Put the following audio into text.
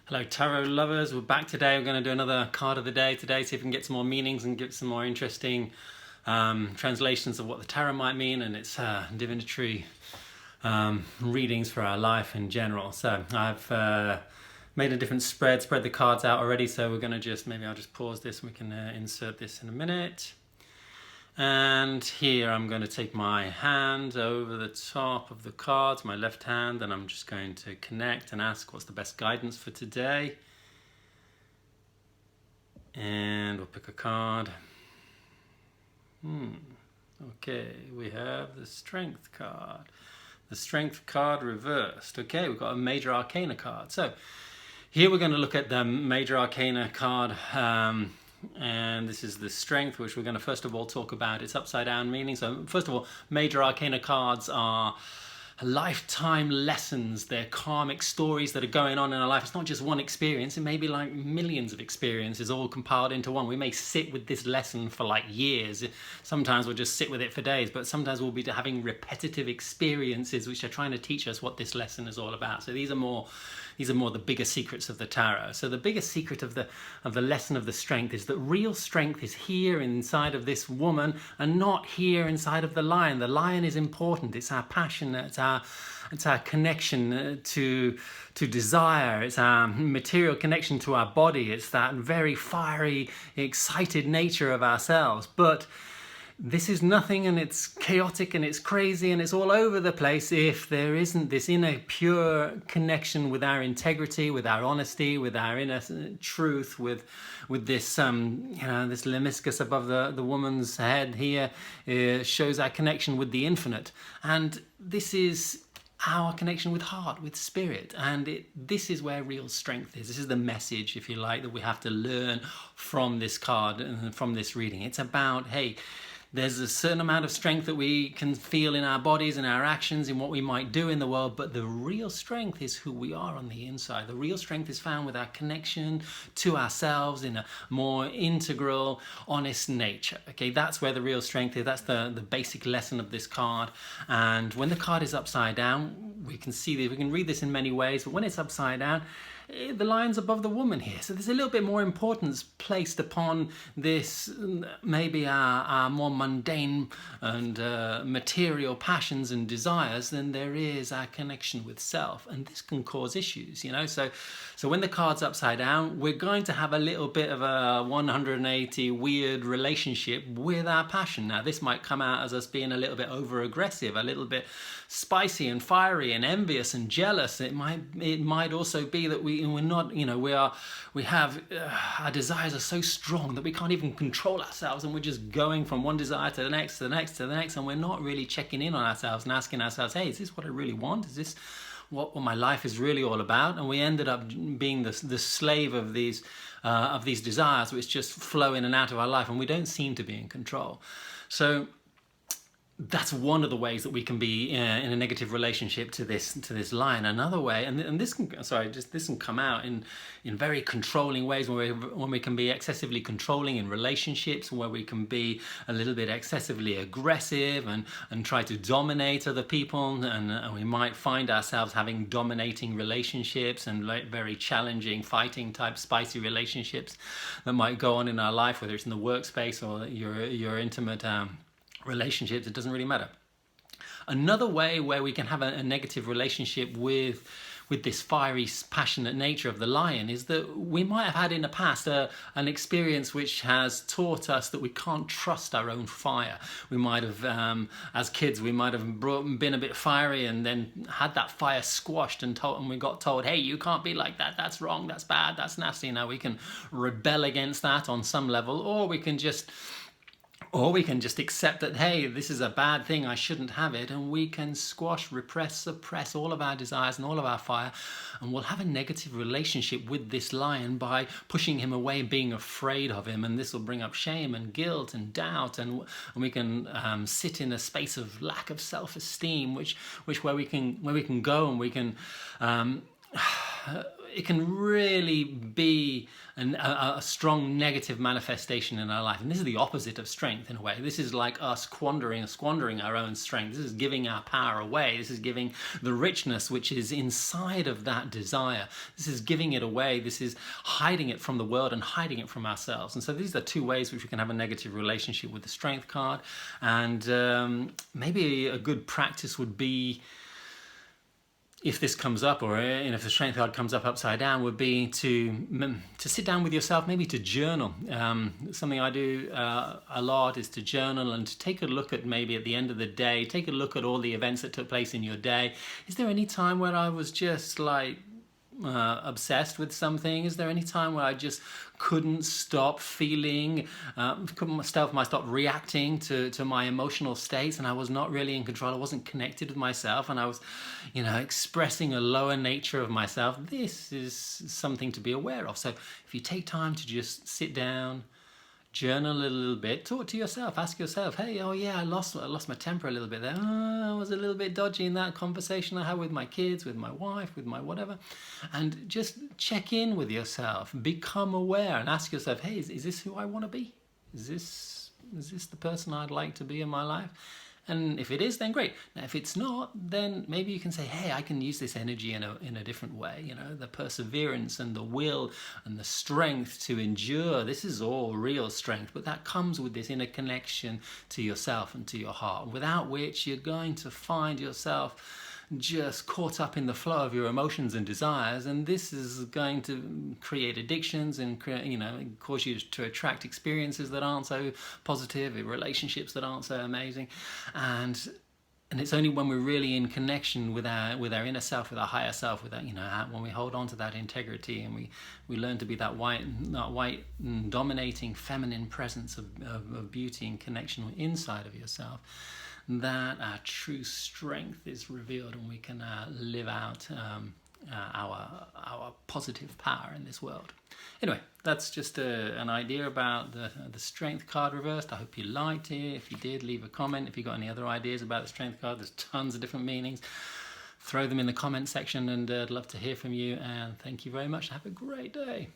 Hello tarot lovers, we're back today. We're going to do another card of the day today, see if we can get some more meanings and get some more interesting translations of what the tarot might mean, and its divinatory readings for our life in general. So I've made a different spread the cards out already, so we're going to maybe I'll just pause this and we can insert this in a minute. And here I'm going to take my hand over the top of the cards, my left hand, and I'm just going to connect and ask what's the best guidance for today. And we'll pick a card. Okay, we have the Strength card. The Strength card reversed. Okay, we've got a Major Arcana card. So here we're going to look at the Major Arcana card. And this is the Strength, which we're going to first of all talk about its upside down meaning. So first of all, Major Arcana cards are lifetime lessons. They're karmic stories that are going on in our life. It's not just one experience. It may be like millions of experiences all compiled into one. We may sit with this lesson for like years. Sometimes we'll just sit with it for days, but sometimes we'll be having repetitive experiences which are trying to teach us what this lesson is all about. So these are more the bigger secrets of the tarot. So the biggest secret of the lesson of the Strength is that real strength is here inside of this woman and not here inside of the lion. The lion is important. It's our passion. It's our connection to desire. It's our material connection to our body. It's that very fiery, excited nature of ourselves. But this is nothing, and it's chaotic and it's crazy and it's all over the place if there isn't this inner pure connection with our integrity, with our honesty, with our inner truth, with this this lemniscus above the woman's head here shows our connection with the infinite. And this is our connection with heart, with spirit, and this is where real strength is. This is the message, if you like, that we have to learn from this card and from this reading. It's about, hey, there's a certain amount of strength that we can feel in our bodies and our actions, in what we might do in the world, but the real strength is who we are on the inside. The real strength is found with our connection to ourselves in a more integral, honest nature. Okay, that's where the real strength is. That's the basic lesson of this card. And when the card is upside down, we can see that we can read this in many ways, but when it's upside down, the lion's above the woman here. So there's a little bit more importance placed upon this, maybe our more mundane and material passions and desires than there is our connection with self. And this can cause issues, you know. So when the card's upside down, we're going to have a little bit of a 180 weird relationship with our passion. Now, this might come out as us being a little bit over-aggressive, a little bit spicy and fiery and envious and jealous. It might also be that we're not, you know, we have our desires are so strong that we can't even control ourselves, and we're just going from one desire to the next, to the next, to the next, and we're not really checking in on ourselves and asking ourselves, hey, is this what I really want? Is this what my life is really all about? And we ended up being the slave of these desires, which just flow in and out of our life, and we don't seem to be in control. So that's one of the ways that we can be in a negative relationship to this lion. Another way, and this can come out in very controlling ways, when we can be excessively controlling in relationships, where we can be a little bit excessively aggressive and try to dominate other people, and we might find ourselves having dominating relationships and very challenging, fighting type, spicy relationships that might go on in our life, whether it's in the workspace or your intimate relationships. It doesn't really matter. Another way where we can have a negative relationship with this fiery, passionate nature of the lion is that we might have had in the past an experience which has taught us that we can't trust our own fire. We might have, as kids, we might have been a bit fiery and then had that fire squashed and we got told, hey, you can't be like that, that's wrong, that's bad, that's nasty. Now we can rebel against that on some level, or we can just accept that, hey, this is a bad thing, I shouldn't have it, and we can squash, repress, suppress all of our desires and all of our fire, and we'll have a negative relationship with this lion by pushing him away and being afraid of him, and this will bring up shame and guilt and doubt, and we can sit in a space of lack of self-esteem, where we can go and we can it can really be a strong negative manifestation in our life. And this is the opposite of strength in a way. This is like us squandering our own strength. This is giving our power away. This is giving the richness which is inside of that desire. This is giving it away. This is hiding it from the world and hiding it from ourselves. And so these are two ways which we can have a negative relationship with the strength card. And maybe a good practice would be, if this comes up, or if the strength card comes up upside down, would be to sit down with yourself, maybe to journal. Something I do a lot is to journal and to take a look at, maybe at the end of the day, take a look at all the events that took place in your day. Is there any time where I was just like obsessed with something? Is there any time where I just couldn't stop feeling, couldn't stop reacting to my emotional states, and I was not really in control? I wasn't connected with myself, and I was, expressing a lower nature of myself. This is something to be aware of. So if you take time to just sit down, journal a little bit, talk to yourself, ask yourself, hey, oh yeah, I lost my temper a little bit there. I was a little bit dodgy in that conversation I had with my kids, with my wife, with my whatever. And just check in with yourself, become aware, and ask yourself, hey, is this who I want to be? Is this the person I'd like to be in my life? And if it is, then great. Now, if it's not, then maybe you can say, hey, I can use this energy in a different way. The perseverance and the will and the strength to endure. This is all real strength, but that comes with this inner connection to yourself and to your heart, without which you're going to find yourself just caught up in the flow of your emotions and desires, and this is going to create addictions and cause you to attract experiences that aren't so positive, relationships that aren't so amazing, and it's only when we're really in connection with our inner self, with our higher self, with that, when we hold on to that integrity and we learn to be that white dominating feminine presence of beauty and connection inside of yourself, that our true strength is revealed, and we can live out our positive power in this world. Anyway, that's just an idea about the strength card reversed. I hope you liked it. If you did, leave a comment. If you got any other ideas about the strength card, there's tons of different meanings. Throw them in the comment section, and I'd love to hear from you. And thank you very much. Have a great day.